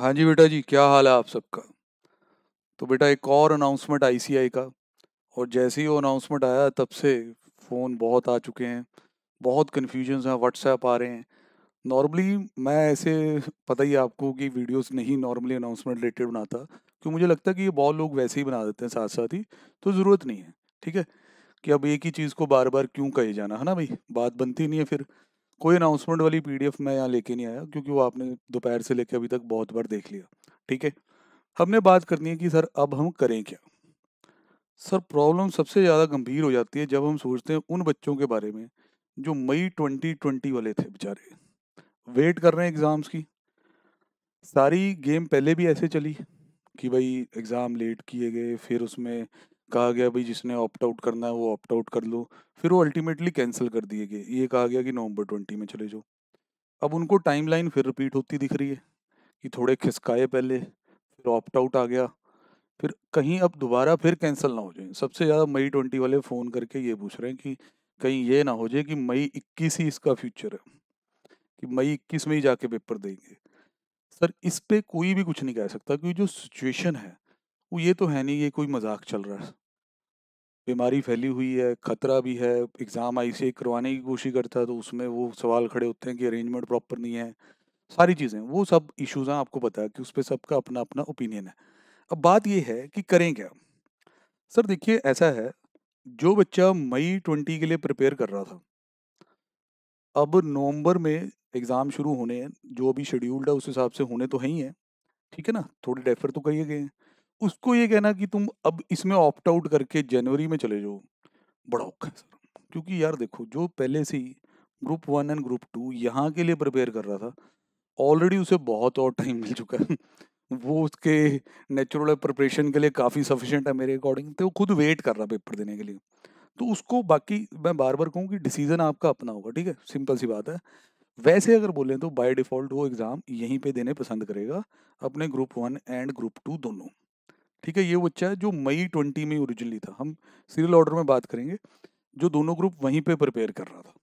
हाँ जी बेटा जी, क्या हाल है आप सबका। तो बेटा एक और अनाउंसमेंट आईसीआई का। और जैसे ही वो अनाउंसमेंट आया तब से फ़ोन बहुत आ चुके हैं, बहुत कन्फ्यूजन्स हैं, व्हाट्सएप आ रहे हैं। नॉर्मली मैं ऐसे पता ही है आपको कि वीडियोस नहीं नॉर्मली अनाउंसमेंट रिलेटेड बनाता, क्योंकि मुझे लगता है कि ये बहुत लोग वैसे ही बना देते हैं साथ साथ ही। तो ज़रूरत नहीं है, ठीक है, कि अब एक ही चीज़ को बार बार क्यों कहे जाना, है ना भाई, बात बनती नहीं है फिर। कोई अनाउंसमेंट वाली पीडीएफ मैं यहाँ लेके नहीं आया, क्योंकि वो आपने दोपहर से लेकर अभी तक बहुत बार देख लिया। ठीक है, हमने बात करनी है कि सर अब हम करें क्या। सर प्रॉब्लम सबसे ज़्यादा गंभीर हो जाती है जब हम सोचते हैं उन बच्चों के बारे में जो मई 2020 वाले थे बेचारे, वेट कर रहे हैं एग्ज़ाम्स की। सारी गेम पहले भी ऐसे चली कि भाई एग्ज़ाम लेट किए गए, फिर उसमें कहा गया भाई जिसने ऑप्ट आउट करना है वो ऑप्ट आउट कर लो, फिर वो अल्टीमेटली कैंसिल कर दिए गए, ये कहा गया कि नवंबर 20 में चले जाओ। अब उनको टाइमलाइन फिर रिपीट होती दिख रही है कि थोड़े खिसकाए पहले, फिर ऑप्ट आउट आ गया, फिर कहीं अब दोबारा फिर कैंसिल ना हो जाए। सबसे ज़्यादा मई 20 वाले फ़ोन करके ये पूछ रहे हैं कि कहीं ये ना हो जाए कि मई 21 ही इसका फ्यूचर है, कि मई 21 में ही जाके पेपर देंगे। सर इस पे कोई भी कुछ नहीं कह सकता, क्योंकि जो सिचुएशन है वो ये तो है नहीं ये कोई मजाक चल रहा है। बीमारी फैली हुई है, खतरा भी है। एग्ज़ाम आईसीआई करवाने की कोशिश करता है तो उसमें वो सवाल खड़े होते हैं कि अरेंजमेंट प्रॉपर नहीं है, सारी चीज़ें, वो सब इश्यूज हैं, आपको पता है कि उस पर सबका अपना अपना ओपिनियन है। अब बात ये है कि करें क्या। सर देखिए ऐसा है, जो बच्चा मई 20 के लिए प्रिपेयर कर रहा था, अब नवंबर में एग्ज़ाम शुरू होने हैं, जो अभी शेड्यूल्ड है उस हिसाब से होने तो है ही है, ठीक है ना, थोड़े डेफर तो किए गए हैं। उसको ये कहना कि तुम अब इसमें ऑप्ट आउट करके जनवरी में चले जाओ, बड़ा औखा है सर। क्योंकि यार देखो, जो पहले से ही ग्रुप 1 एंड ग्रुप 2 यहाँ के लिए प्रिपेयर कर रहा था, ऑलरेडी उसे बहुत और टाइम मिल चुका है। वो उसके नेचुरल प्रिपरेशन के लिए काफ़ी सफिशिएंट है मेरे अकॉर्डिंग, तो वो खुद वेट कर रहा है पेपर देने के लिए। तो उसको बाकी मैं बार बार कहूँ कि डिसीजन आपका अपना होगा, ठीक है, सिंपल सी बात है। वैसे अगर बोलें तो बाय डिफ़ॉल्ट वो एग्ज़ाम यहीं पे देने पसंद करेगा, अपने ग्रुप 1 एंड ग्रुप 2 दोनों। ठीक है, ये वो बच्चा है जो मई 20 में ओरिजिनली था, हम सीरियल ऑर्डर में बात करेंगे, जो दोनों ग्रुप वहीं पे प्रिपेयर कर रहा था।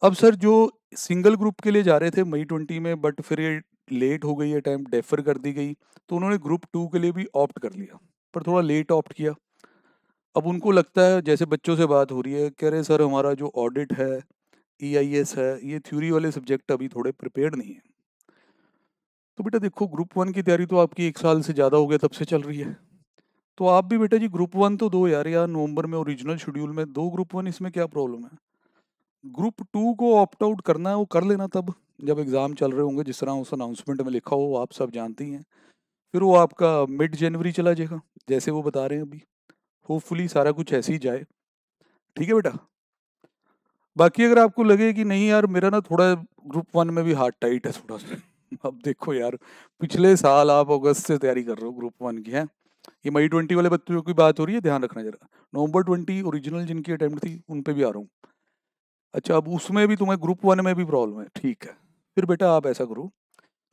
अब सर जो सिंगल ग्रुप के लिए जा रहे थे मई 20 में, बट फिर ये लेट हो गई, है टाइम डेफर कर दी गई, तो उन्होंने ग्रुप 2 के लिए भी ऑप्ट कर लिया, पर थोड़ा लेट ऑप्ट किया। अब उनको लगता है, जैसे बच्चों से बात हो रही है, कह रहे सर हमारा जो ऑडिट है, ईआईएस है, ये थ्योरी वाले सब्जेक्ट अभी थोड़े प्रिपेयर्ड नहीं है। तो बेटा देखो, ग्रुप 1 की तैयारी तो आपकी 1 साल से ज़्यादा हो गया तब से चल रही है। तो आप भी बेटा जी ग्रुप 1 तो दो यार, नवंबर में ओरिजिनल शेड्यूल में दो ग्रुप 1, इसमें क्या प्रॉब्लम है। ग्रुप 2 को ऑप्ट आउट करना है वो कर लेना तब, जब एग्ज़ाम चल रहे होंगे, जिस तरह उस अनाउंसमेंट में लिखा हो, आप सब जानती हैं। फिर वो आपका मिड जनवरी चला जाएगा, जैसे वो बता रहे हैं अभी। होपफुली सारा कुछ ऐसे ही जाए, ठीक है बेटा। बाकी अगर आपको लगे कि नहीं यार मेरा ना थोड़ा ग्रुप 1 में भी हाथ टाइट है थोड़ा सा, अब देखो यार, पिछले साल आप अगस्त से तैयारी कर रहे हो ग्रुप 1 की, है। ये मई 20 वाले बच्चों की बात हो रही है, ध्यान रखना जरा। नवंबर 20 ओरिजिनल जिनकी अटेम्प्ट थी उन पे भी आ रहा हूँ। अच्छा, अब उसमें भी तुम्हें ग्रुप 1 में भी प्रॉब्लम है, ठीक है। फिर बेटा आप ऐसा करो,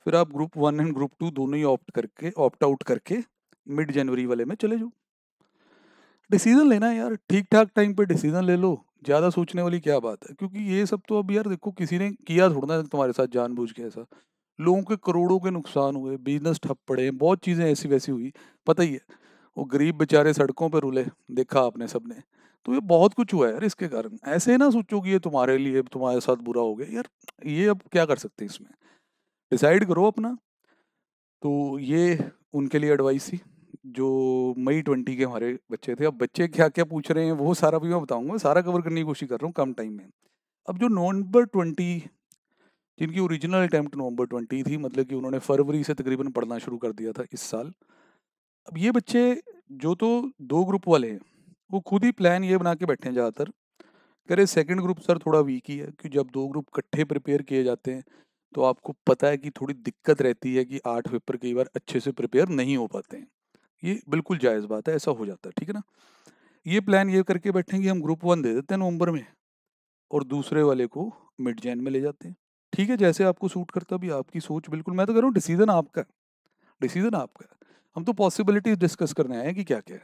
फिर आप ग्रुप 1 एंड ग्रुप 2 दोनों ही ऑप्ट आउट करके मिड जनवरी वाले में चले जाओ। डिसीजन लेना है यार, ठीक ठाक टाइम पे डिसीजन ले लो, ज़्यादा सोचने वाली क्या बात है। क्योंकि ये सब तो अब यार देखो, किसी ने किया थोड़ा ना तुम्हारे साथ जानबूझ के ऐसा। लोगों के करोड़ों के नुकसान हुए, बिजनेस ठप पड़े, बहुत चीज़ें ऐसी वैसी हुई, पता ही है। वो गरीब बेचारे सड़कों पर रुले, देखा आपने सबने। तो ये बहुत कुछ हुआ है यार इसके कारण। ऐसे ना सोचो कि ये तुम्हारे लिए, तुम्हारे साथ बुरा हो गया यार, ये अब क्या कर सकते हैं इसमें। डिसाइड करो अपना। तो ये उनके लिए एडवाइस थी, जो मई 20 के हमारे बच्चे थे। अब बच्चे क्या क्या पूछ रहे हैं वो सारा भी मैं बताऊंगा, सारा कवर करने की कोशिश कर रहा हूँ कम टाइम में। अब जो नवंबर 20, जिनकी ओरिजिनल अटेम्प्ट नवंबर 20 थी, मतलब कि उन्होंने फरवरी से तकरीबन पढ़ना शुरू कर दिया था इस साल। अब ये बच्चे जो तो दो ग्रुप वाले हैं, वो खुद ही प्लान ये बना के बैठे हैं ज़्यादातर, कह रहे सेकंड ग्रुप सर थोड़ा वीक ही है, कि जब दो ग्रुप इकट्ठे प्रिपेयर किए जाते हैं तो आपको पता है कि थोड़ी दिक्कत रहती है, कि 8 पेपर कई बार अच्छे से प्रिपेयर नहीं हो पाते हैं। ये बिल्कुल जायज़ बात है, ऐसा हो जाता है, ठीक है ना। ये प्लान ये करके बैठें कि हम ग्रुप 1 दे देते हैं नवंबर में, और दूसरे वाले को मिड जैन में ले जाते हैं। ठीक है, जैसे आपको सूट करता भी, आपकी सोच बिल्कुल, मैं तो कह रहा हूँ डिसीजन आपका है, डिसीजन आपका है। हम तो पॉसिबिलिटीज डिस्कस करने आए हैं कि क्या क्या है।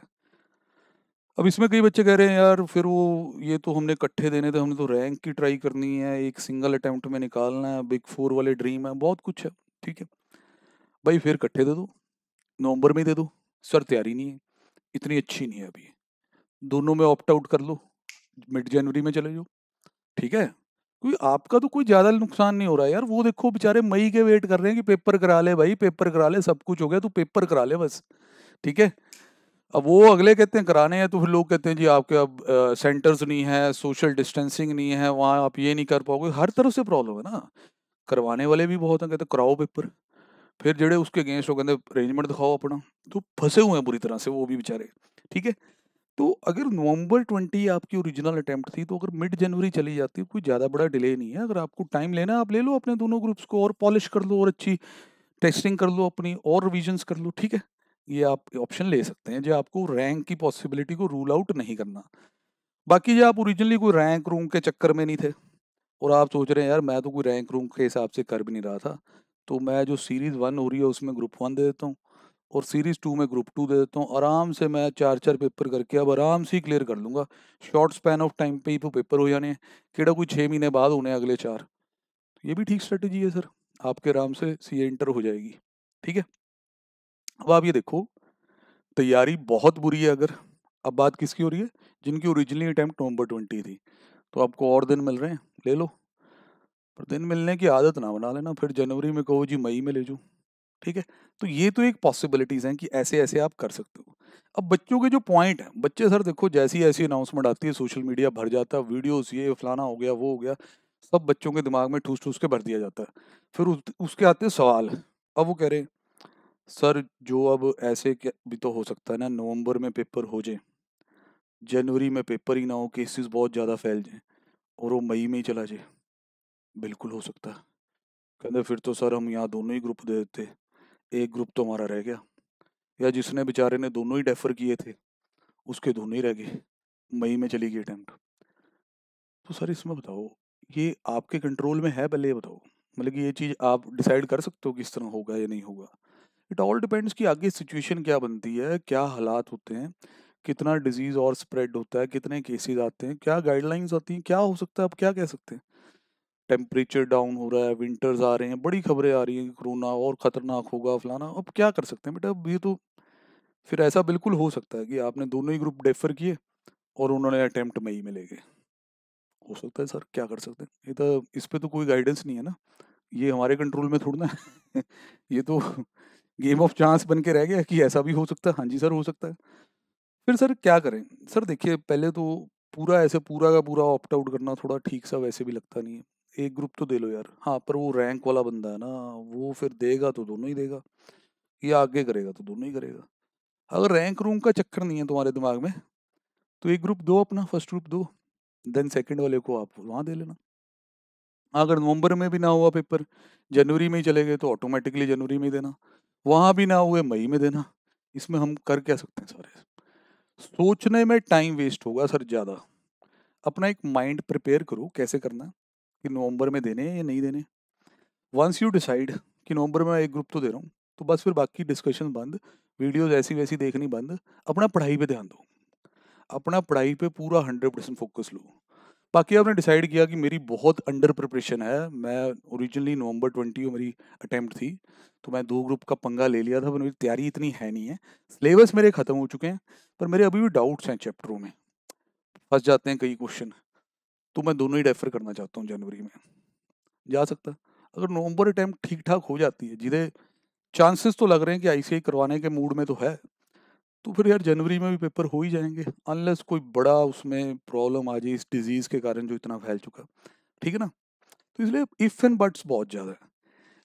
अब इसमें कई बच्चे कह रहे हैं यार फिर वो, ये तो हमने इकट्ठे देने थे, हमने तो रैंक की ट्राई करनी है, एक सिंगल अटेम्प्ट में निकालना है, बिग 4 वाले ड्रीम है, बहुत कुछ है, ठीक है। भाई फिर इकट्ठे दे दो, नवंबर में ही दे दो। सर तैयारी नहीं है, इतनी अच्छी नहीं है अभी, दोनों में ऑप्ट आउट कर लो, मिड जनवरी में चले जाओ, ठीक है। कोई आपका तो कोई ज्यादा नुकसान नहीं हो रहा है यार। वो देखो बेचारे मई के वेट कर रहे हैं कि पेपर करा ले भाई, पेपर करा ले, सब कुछ हो गया, तू पेपर करा ले बस, ठीक है। अब वो अगले कहते हैं कराने हैं, तो फिर लोग कहते हैं जी आपके अब सेंटर्स नहीं है, सोशल डिस्टेंसिंग नहीं है, वहाँ आप ये नहीं कर पाओगे, हर तरफ से प्रॉब्लम है ना। करवाने वाले भी बहुत हैं, कहते कराओ पेपर, फिर जेड़े उसके अगेंस्ट हो कहते अरेंजमेंट दिखाओ अपना। तो फंसे हुए हैं बुरी तरह से वो भी बेचारे, ठीक है। तो अगर नवंबर 20 आपकी ओरिजिनल अटेम्प्ट थी, तो अगर मिड जनवरी चली जाती, कोई ज़्यादा बड़ा डिले नहीं है। अगर आपको टाइम लेना है आप ले लो अपने दोनों ग्रुप्स को, और पॉलिश कर लो, और अच्छी टेस्टिंग कर लो अपनी, और रिविजन्स कर लो, ठीक है। ये आप ऑप्शन ले सकते हैं जो आपको रैंक की पॉसिबिलिटी को रूल आउट नहीं करना। बाकी जो आप ओरिजिनली कोई रैंक रूम के चक्कर में नहीं थे, और आप सोच रहे हैं यार मैं तो कोई रैंक रूम के हिसाब से कर भी नहीं रहा था, तो मैं जो सीरीज़ 1 हो रही है उसमें ग्रुप 1 दे देता हूँ, और सीरीज़ 2 में ग्रुप 2 दे देता हूँ। आराम से मैं 4-4 पेपर करके अब आराम से ही क्लियर कर लूँगा। शॉर्ट स्पैन ऑफ टाइम पे ही तो पेपर हो जाने हैं, केड़ा कोई 6 महीने बाद होने हैं अगले 4। ये भी ठीक स्ट्रेटजी है सर, आपके आराम से सीए इंटर हो जाएगी, ठीक है। अब आप ये देखो, तैयारी बहुत बुरी है अगर, अब बात किसकी हो रही है, जिनकी ओरिजिनली अटैम्प्ट नवंबर 20 थी, तो आपको और दिन मिल रहे हैं, ले लो। पर दिन मिलने की आदत ना बना लेना, फिर जनवरी में कहो जी मई में ले जाओ, ठीक है। तो ये तो एक पॉसिबिलिटीज हैं कि ऐसे ऐसे आप कर सकते हो। अब बच्चों के जो पॉइंट है, बच्चे सर देखो जैसी ऐसी अनाउंसमेंट आती है सोशल मीडिया भर जाता है, वीडियोस ये फलाना हो गया वो हो गया, सब बच्चों के दिमाग में ठूस ठूस के भर दिया जाता है। फिर उसके आते हैं सवाल। अब वो कह रहे हैं सर जो अब ऐसे भी तो हो सकता है ना, नवंबर में पेपर हो जाए, जनवरी में पेपर ही ना हो, केसेस बहुत ज़्यादा फैल जाए, और वो मई में ही चला जाए। बिल्कुल हो सकता है। कहते फिर तो सर हम यहाँ दोनों ही ग्रुप दे देते, एक ग्रुप तो हमारा रह गया, या जिसने बेचारे ने दोनों ही डेफर किए थे उसके दोनों ही रह गए, मई में चली गई अटेम्प्ट। तो सर इसमें बताओ, ये आपके कंट्रोल में है, पहले ये बताओ, मतलब कि ये चीज़ आप डिसाइड कर सकते हो किस तरह होगा या नहीं होगा। इट ऑल डिपेंड्स कि आगे सिचुएशन क्या बनती है, क्या हालात होते हैं, कितना डिजीज़ और स्प्रेड होता है, कितने केसेस आते हैं, क्या गाइडलाइंस आती हैं, क्या हो सकता है, अब क्या कह सकते हैं। टेम्परेचर डाउन हो रहा है, विंटर्स आ रहे हैं, बड़ी खबरें आ रही हैं कि कोरोना और ख़तरनाक होगा फलाना, अब क्या कर सकते हैं बेटा। अब ये तो फिर ऐसा बिल्कुल हो सकता है कि आपने दोनों ही ग्रुप डेफर किए और उन्होंने अटेम्प्ट मई में ले गए। हो सकता है सर, क्या कर सकते हैं, ये तो इस पे तो कोई गाइडेंस नहीं है ना, ये हमारे कंट्रोल में थोड़ा ना है। ये तो गेम ऑफ चांस बन के रह गया कि ऐसा भी हो सकता है। हाँ जी सर, हो सकता है। फिर सर क्या करें। सर देखिए पहले तो पूरा ऐसे पूरा का पूरा ऑप्ट आउट करना थोड़ा ठीक सा वैसे भी लगता नहीं है। एक ग्रुप तो दे लो यार, हाँ, पर वो रैंक वाला बंदा है ना, वो फिर देगा तो दोनों ही देगा, या आगे करेगा तो दोनों ही करेगा। अगर रैंक रूम का चक्कर नहीं है तुम्हारे दिमाग में, तो एक ग्रुप दो अपना, फर्स्ट ग्रुप दो, देन सेकंड वाले को आप वहाँ दे लेना। अगर नवंबर में भी ना हुआ पेपर, जनवरी में ही चले गए, तो ऑटोमेटिकली जनवरी में ही देना, वहाँ भी ना हुए मई में देना। इसमें हम कर क्या सकते हैं सारे, सोचने में टाइम वेस्ट होगा सर ज़्यादा। अपना एक माइंड प्रिपेयर करो कैसे करना है, कि नवंबर में देने हैं या नहीं देने। वंस यू डिसाइड कि नवंबर में एक ग्रुप तो दे रहा हूँ, तो बस फिर बाकी डिस्कशन बंद, वीडियोज ऐसी वैसी देखनी बंद, अपना पढ़ाई पे ध्यान दो, अपना पढ़ाई पे पूरा 100% फोकस लो। बाकी आपने डिसाइड किया कि मेरी बहुत अंडर प्रिपरेशन है, मैं ओरिजिनली नवंबर 20 को मेरी अटेम्प्ट थी, तो मैं 2 ग्रुप का पंगा ले लिया था, पर मेरी तैयारी इतनी है नहीं है, सिलेबस मेरे ख़त्म हो चुके हैं, पर मेरे अभी भी डाउट्स हैं चैप्टरों में, फंस जाते हैं कई क्वेश्चन, तो मैं दोनों ही डेफर करना चाहता हूँ जनवरी में। जा सकता है। अगर नवंबर अटेम्प्ट ठीक ठाक हो जाती है, जिधे चांसेस तो लग रहे हैं कि आईसीआई करवाने के मूड में तो है, तो फिर यार जनवरी में भी पेपर हो ही जाएंगे, अनलेस कोई बड़ा उसमें प्रॉब्लम आ जाए इस डिजीज़ के कारण जो इतना फैल चुका, ठीक है ना। तो इसलिए इफ़ एंड बट्स बहुत ज़्यादा है।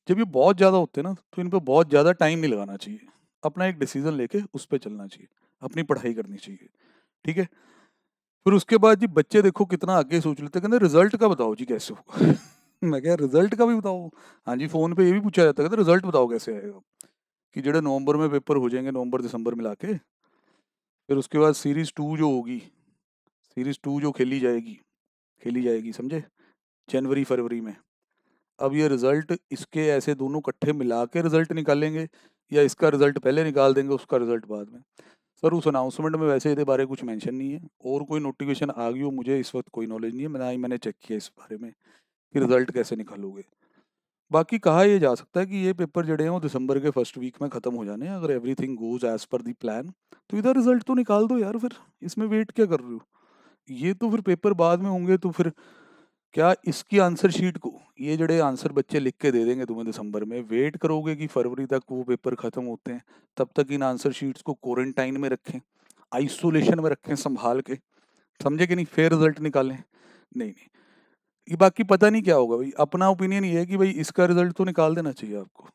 जब ये बहुत ज़्यादा होते हैं ना, तो इन पे बहुत ज़्यादा टाइम नहीं लगाना चाहिए, अपना एक डिसीजन लेके उस पे चलना चाहिए, अपनी पढ़ाई करनी चाहिए, ठीक है। फिर उसके बाद जी बच्चे देखो कितना आगे सोच लेते हैं, कहते रिजल्ट का बताओ जी कैसे होगा। मैं क्या रिजल्ट का भी बताओ। हाँ जी, फ़ोन पे ये भी पूछा जाता है, कहते रिजल्ट बताओ कैसे आएगा, कि जेड़े नवंबर में पेपर हो जाएंगे, नवंबर दिसंबर मिला के, फिर उसके बाद सीरीज़ 2 जो होगी, सीरीज़ 2 जो खेली जाएगी समझे, जनवरी फरवरी में। अब ये रिजल्ट इसके ऐसे दोनों इकट्ठे मिला के रिजल्ट निकालेंगे, या इसका रिजल्ट पहले निकाल देंगे उसका रिजल्ट बाद में। सर उस अनाउंसमेंट में वैसे इसके बारे कुछ मेंशन नहीं है, और कोई नोटिफिकेशन आ गई हो मुझे इस वक्त कोई नॉलेज नहीं है, ना ही मैंने चेक किया इस बारे में कि रिजल्ट कैसे निकालोगे। बाकी कहा ये जा सकता है कि ये पेपर जड़े हैं वो दिसंबर के फर्स्ट वीक में ख़त्म हो जाने हैं, अगर everything goes as per the plan. तो इधर रिजल्ट तो निकाल दो यार, फिर इसमें वेट क्या कर रहे हो? ये तो फिर पेपर बाद में होंगे, तो फिर क्या इसकी आंसर शीट को ये जड़े आंसर बच्चे लिख के दे देंगे तुम्हें दिसंबर में, वेट करोगे कि फरवरी तक वो पेपर खत्म होते हैं? तब तक इन आंसर शीट्स को क्वारंटाइन में रखें, आइसोलेशन में रखें संभाल के, समझे कि नहीं, फेयर रिजल्ट निकालें? नहीं नहीं। ये बाकी पता नहीं क्या होगा भाई, अपना ओपिनियन ये है कि भाई इसका रिजल्ट तो निकाल देना चाहिए आपको,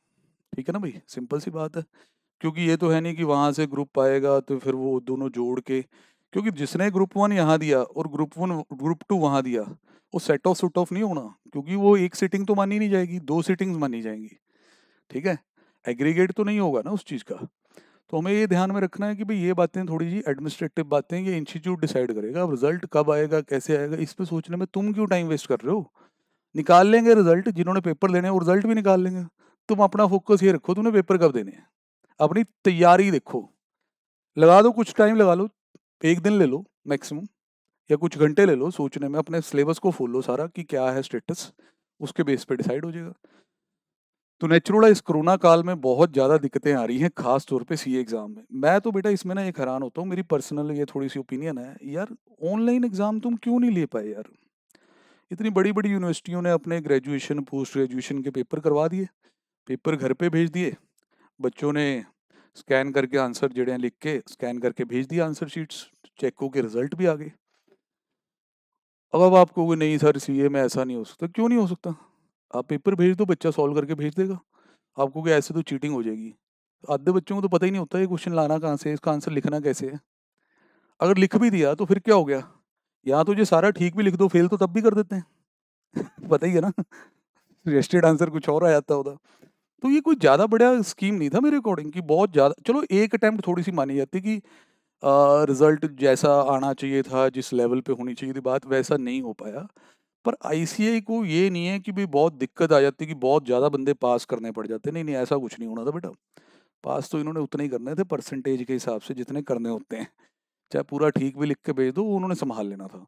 ठीक है ना भाई, सिंपल सी बात है। क्योंकि ये तो है नहीं कि वहां से ग्रुप आएगा तो फिर वो दोनों जोड़ के, क्योंकि जिसने ग्रुप वन यहाँ दिया और ग्रुप टू वहां दिया, वो सेट ऑफ सुट ऑफ नहीं होना, क्योंकि वो एक सीटिंग तो मानी नहीं जाएगी, दो सीटिंग्स मानी जाएंगी, ठीक है, एग्रीगेट तो नहीं होगा ना उस चीज़ का। तो हमें ये ध्यान में रखना है कि भाई ये बातें थोड़ी सी एडमिनिस्ट्रेटिव बातें ये इंस्टीट्यूट डिसाइड करेगा, अब रिजल्ट कब आएगा कैसे आएगा इस पे सोचने में तुम क्यों टाइम वेस्ट कर रहे हो? निकाल लेंगे रिजल्ट, जिन्होंने पेपर लेने हैं वो रिजल्ट भी निकाल लेंगे। तुम अपना फोकस ये रखो तुमने पेपर कब देने हैं, अपनी तैयारी देखो, लगा दो कुछ टाइम लगा लो, एक दिन ले लो मैक्सिमम, या कुछ घंटे ले लो सोचने में, अपने सिलेबस को खोलो सारा कि क्या है स्टेटस, उसके बेस पे डिसाइड हो जाएगा। तो नेचुरल है, इस कोरोना काल में बहुत ज़्यादा दिक्कतें आ रही हैं, खास तौर पे सीए एग्जाम में। मैं तो बेटा इसमें ना एक हैरान होता हूँ, मेरी पर्सनल ये थोड़ी सी ओपिनियन है यार, ऑनलाइन एग्जाम तुम क्यों नहीं ले पाए यार? इतनी बड़ी बड़ी यूनिवर्सिटियों ने अपने ग्रेजुएशन पोस्ट ग्रेजुएशन के पेपर करवा दिए, पेपर घर पे भेज दिए, बच्चों ने स्कैन करके आंसर जड़े हैं लिख के स्कैन करके भेज दिया आंसर शीट्स, चेक हो के रिजल्ट भी आ गए। अब आप कहोगे नहीं सर सीए में ऐसा नहीं हो सकता, क्यों नहीं हो सकता? आप पेपर भेज दो, बच्चा सॉल्व करके भेज देगा। आप कहोगे ऐसे तो चीटिंग हो जाएगी, आधे बच्चों को तो पता ही नहीं होता ये क्वेश्चन लाना कहाँ से है, इसका आंसर लिखना कैसे है। अगर लिख भी दिया तो फिर क्या हो गया, यहाँ तो ये सारा ठीक भी लिख दो, फेल तो तब भी कर देते हैं। पता ही है ना, सजेस्टेड आंसर कुछ और आ जाता होता। तो ये कोई ज़्यादा बड़ा स्कीम नहीं था मेरे अकॉर्डिंग, कि बहुत ज़्यादा, चलो एक अटेम्प्ट थोड़ी सी मानी जाती कि रिजल्ट जैसा आना चाहिए था, जिस लेवल पे होनी चाहिए थी बात, वैसा नहीं हो पाया। पर आईसीआई को ये नहीं है कि भाई बहुत दिक्कत आ जाती कि बहुत ज़्यादा बंदे पास करने पड़ जाते, नहीं नहीं ऐसा कुछ नहीं होना था बेटा। पास तो इन्होंने उतने ही करने थे परसेंटेज के हिसाब से जितने करने होते हैं, चाहे पूरा ठीक भी लिख के भेज दो वो उन्होंने संभाल लेना था,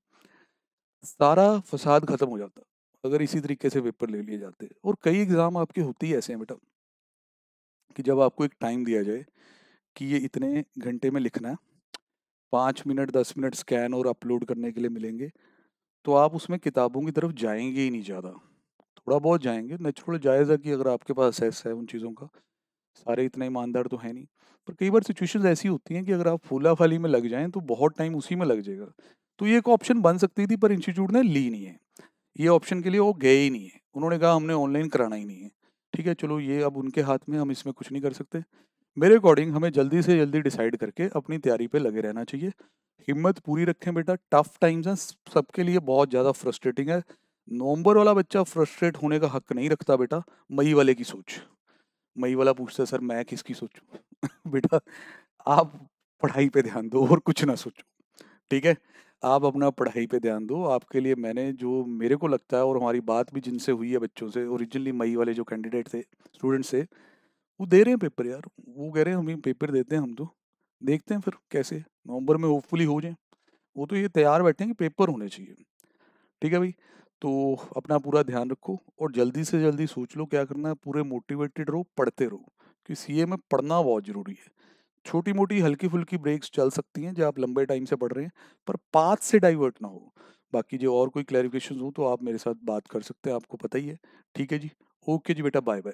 सारा फसाद खत्म हो जाता अगर इसी तरीके से पेपर ले लिए जाते। और कई एग्जाम आपके होते ही ऐसे हैं बेटा, कि जब आपको एक टाइम दिया जाए कि ये इतने घंटे में लिखना है, 5 मिनट 10 मिनट स्कैन और अपलोड करने के लिए मिलेंगे, तो आप उसमें किताबों की तरफ जाएंगे ही नहीं ज़्यादा, थोड़ा बहुत जाएंगे, नेचुरल जायज़ है कि अगर आपके पास सेस है उन चीज़ों का, सारे इतने ईमानदार तो है नहीं। पर कई बार सिचुएशंस ऐसी होती हैं कि अगर आप फूला फाली में लग जाएं तो बहुत टाइम उसी में लग जाएगा। तो ये एक ऑप्शन बन सकती थी पर इंस्टीट्यूट ने ली नहीं है, ये ऑप्शन के लिए वो गए ही नहीं है, उन्होंने कहा हमने ऑनलाइन कराना ही नहीं है। ठीक है चलो ये अब उनके हाथ में, हम इसमें कुछ नहीं कर सकते। मेरे अकॉर्डिंग हमें जल्दी से जल्दी डिसाइड करके अपनी तैयारी पे लगे रहना चाहिए, हिम्मत पूरी रखें बेटा, टफ टाइम्स हैं सबके लिए, बहुत ज़्यादा फ्रस्ट्रेटिंग है। नवंबर वाला बच्चा फ्रस्ट्रेट होने का हक नहीं रखता बेटा, मई वाले की सोच। मई वाला पूछता है सर मैं किसकी सोचूं? बेटा आप पढ़ाई पे ध्यान दो और कुछ ना सोचो, ठीक है? आप अपना पढ़ाई पे ध्यान दो, आपके लिए मैंने जो मेरे को लगता है, और हमारी बात भी जिनसे हुई है बच्चों से, ओरिजिनली मई वाले जो कैंडिडेट थे स्टूडेंट से, वो दे रहे हैं पेपर यार, वो कह रहे हैं हम ही पेपर देते हैं, हम तो देखते हैं फिर कैसे नवंबर में होपफुली हो जाए। वो तो ये तैयार बैठे हैं कि पेपर होने चाहिए, ठीक है भाई? तो अपना पूरा ध्यान रखो और जल्दी से जल्दी सोच लो क्या करना है, पूरे मोटिवेटेड रहो, पढ़ते रहो, कि सीए में पढ़ना बहुत ज़रूरी है। छोटी मोटी हल्की फुल्की ब्रेक्स चल सकती हैं जब आप लंबे टाइम से पढ़ रहे हैं, पर पाथ से डाइवर्ट ना हो। बाकी जो और कोई क्लैरिफिकेशन हो तो आप मेरे साथ बात कर सकते हैं, आपको पता ही है। ठीक है जी, ओके जी बेटा, बाय बाय।